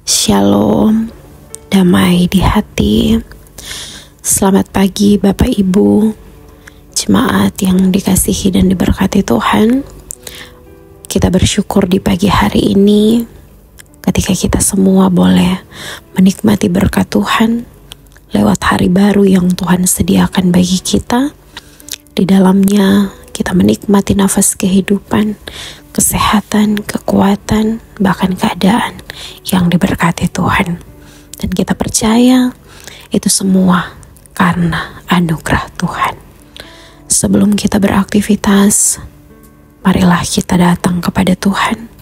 Shalom, damai di hati. Selamat pagi Bapak Ibu, jemaat yang dikasihi dan diberkati Tuhan. Kita bersyukur di pagi hari ini ketika kita semua boleh menikmati berkat Tuhan lewat hari baru yang Tuhan sediakan bagi kita. Di dalamnya kita menikmati nafas kehidupan, kesehatan, kekuatan, bahkan keadaan yang diberkati Tuhan. Dan kita percaya itu semua karena anugerah Tuhan. Sebelum kita beraktivitas, marilah kita datang kepada Tuhan.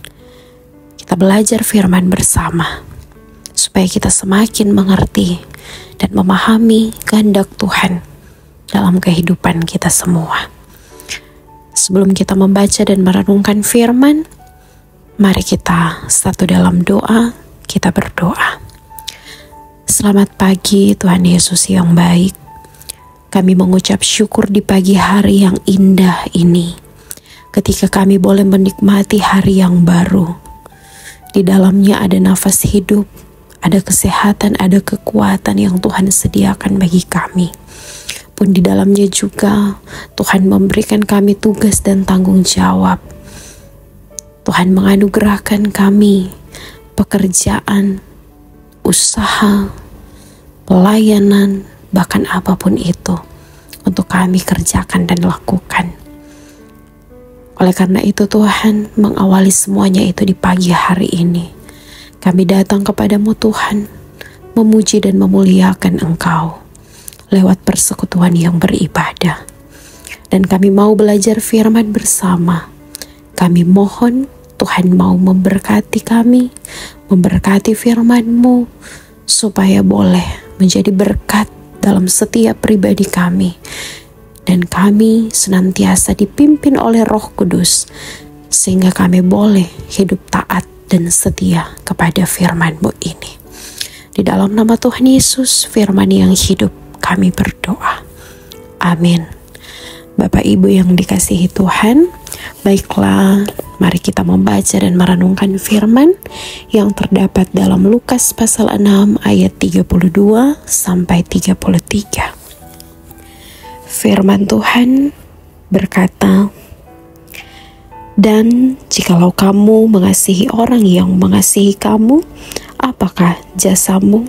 Kita belajar firman bersama, supaya kita semakin mengerti dan memahami kehendak Tuhan dalam kehidupan kita semua. Sebelum kita membaca dan merenungkan firman, mari kita satu dalam doa, kita berdoa. Selamat pagi Tuhan Yesus yang baik. Kami mengucap syukur di pagi hari yang indah ini, ketika kami boleh menikmati hari yang baru. Di dalamnya ada nafas hidup, ada kesehatan, ada kekuatan yang Tuhan sediakan bagi kami. Pun di dalamnya juga Tuhan memberikan kami tugas dan tanggung jawab. Tuhan menganugerahkan kami pekerjaan, usaha, pelayanan, bahkan apapun itu untuk kami kerjakan dan lakukan. Oleh karena itu Tuhan mengawali semuanya itu di pagi hari ini. Kami datang kepadamu Tuhan, memuji dan memuliakan Engkau lewat persekutuan yang beribadah. Dan kami mau belajar firman bersama. Kami mohon Tuhan mau memberkati kami, memberkati firman-Mu, supaya boleh menjadi berkat dalam setiap pribadi kami. Dan kami senantiasa dipimpin oleh Roh Kudus, sehingga kami boleh hidup taat dan setia kepada firman-Mu ini. Di dalam nama Tuhan Yesus, firman yang hidup, kami berdoa. Amin. Bapak Ibu yang dikasihi Tuhan, baiklah, mari kita membaca dan merenungkan firman yang terdapat dalam Lukas pasal 6 ayat 32 sampai 33. Firman Tuhan berkata, "Dan jikalau kamu mengasihi orang yang mengasihi kamu, apakah jasamu?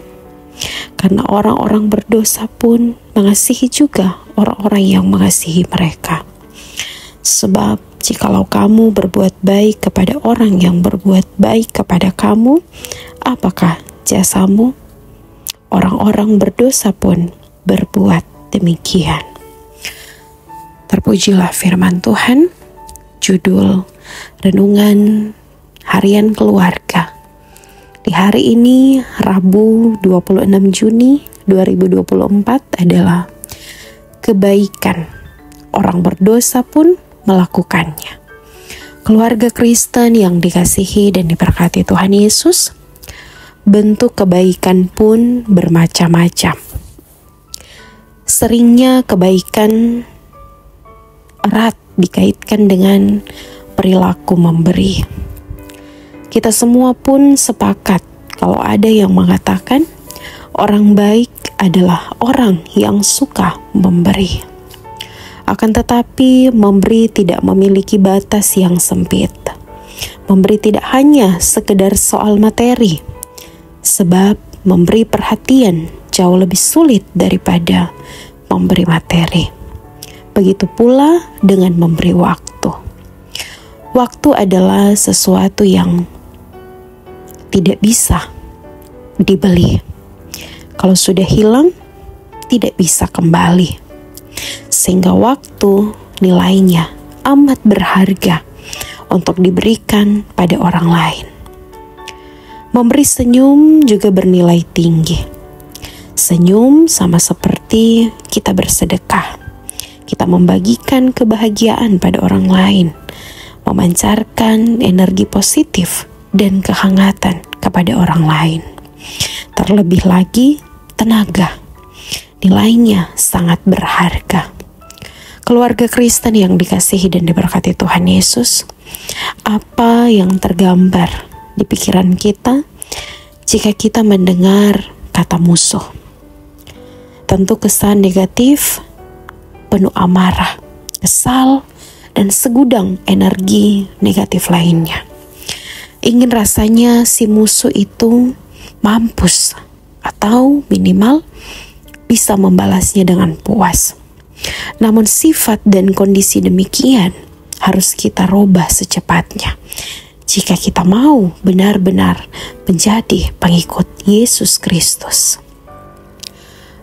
Karena orang-orang berdosa pun mengasihi juga orang-orang yang mengasihi mereka. Sebab jikalau kamu berbuat baik kepada orang yang berbuat baik kepada kamu, apakah jasamu? Orang-orang berdosa pun berbuat demikian." Terpujilah firman Tuhan. Judul Renungan Harian Keluarga. Di hari ini, Rabu 26 Juni 2024 adalah kebaikan. Orang berdosa pun melakukannya. Keluarga Kristen yang dikasihi dan diberkati Tuhan Yesus, bentuk kebaikan pun bermacam-macam. Seringnya kebaikan erat dikaitkan dengan perilaku memberi. Kita semua pun sepakat kalau ada yang mengatakan orang baik adalah orang yang suka memberi. Akan tetapi memberi tidak memiliki batas yang sempit. Memberi tidak hanya sekedar soal materi, sebab memberi perhatian jauh lebih sulit daripada memberi materi. Begitu pula dengan memberi waktu. Waktu adalah sesuatu yang tidak bisa dibeli. Kalau sudah hilang, tidak bisa kembali. Sehingga waktu nilainya amat berharga untuk diberikan pada orang lain. Memberi senyum juga bernilai tinggi. Senyum sama seperti kita bersedekah. Kita membagikan kebahagiaan pada orang lain, memancarkan energi positif dan kehangatan kepada orang lain. Terlebih lagi, tenaga. Nilainya sangat berharga. Keluarga Kristen yang dikasihi dan diberkati Tuhan Yesus, apa yang tergambar di pikiran kita jika kita mendengar kata musuh. Tentu kesan negatif, penuh amarah, kesal, dan segudang energi negatif lainnya. Ingin rasanya si musuh itu mampus atau minimal bisa membalasnya dengan puas. Namun sifat dan kondisi demikian harus kita rubah secepatnya jika kita mau benar-benar menjadi pengikut Yesus Kristus.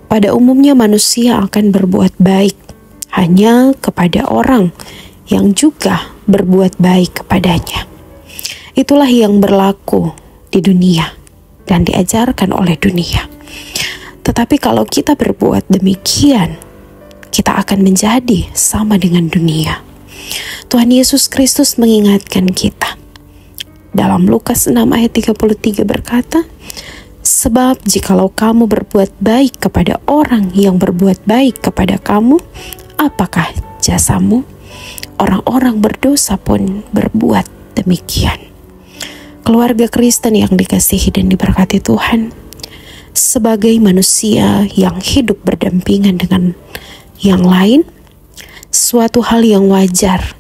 Pada umumnya manusia akan berbuat baik hanya kepada orang yang juga berbuat baik kepadanya. Itulah yang berlaku di dunia dan diajarkan oleh dunia. Tetapi kalau kita berbuat demikian, kita akan menjadi sama dengan dunia. Tuhan Yesus Kristus mengingatkan kita. Dalam Lukas 6 ayat 33 berkata, sebab jikalau kamu berbuat baik kepada orang yang berbuat baik kepada kamu, apakah jasamu? Orang-orang berdosa pun berbuat demikian. Keluarga Kristen yang dikasihi dan diberkati Tuhan, sebagai manusia yang hidup berdampingan dengan yang lain, suatu hal yang wajar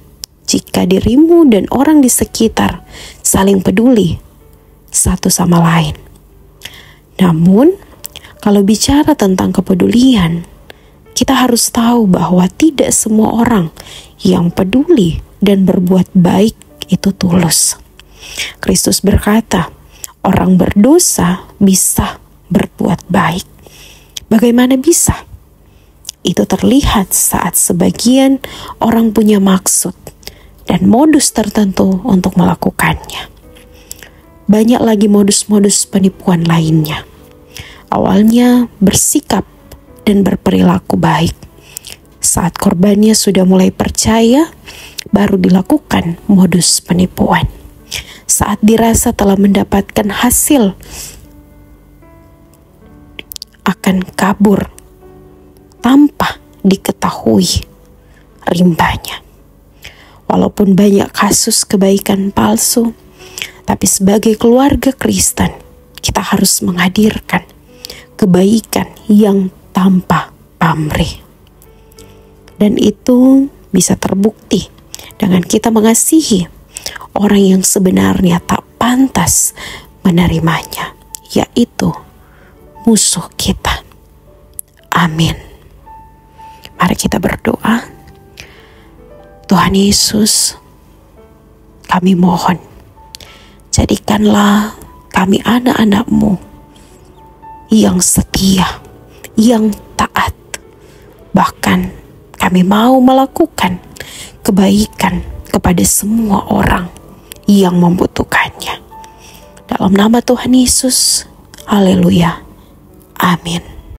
jika dirimu dan orang di sekitar saling peduli satu sama lain. Namun, kalau bicara tentang kepedulian, kita harus tahu bahwa tidak semua orang yang peduli dan berbuat baik itu tulus. Kristus berkata, orang berdosa bisa berbuat baik. Bagaimana bisa? Itu terlihat saat sebagian orang punya maksud dan modus tertentu untuk melakukannya. Banyak lagi modus-modus penipuan lainnya. Awalnya bersikap dan berperilaku baik. Saat korbannya sudah mulai percaya, baru dilakukan modus penipuan. Saat dirasa telah mendapatkan hasil, akan kabur tanpa diketahui rimbanya. Walaupun banyak kasus kebaikan palsu, tapi sebagai keluarga Kristen, kita harus menghadirkan kebaikan yang tanpa pamrih. Dan itu bisa terbukti dengan kita mengasihi orang yang sebenarnya tak pantas menerimanya, yaitu musuh kita. Amin. Mari kita berdoa. Tuhan Yesus, kami mohon, jadikanlah kami anak-anak-Mu yang setia, yang taat. Bahkan kami mau melakukan kebaikan kepada semua orang yang membutuhkannya. Dalam nama Tuhan Yesus, haleluya, amin.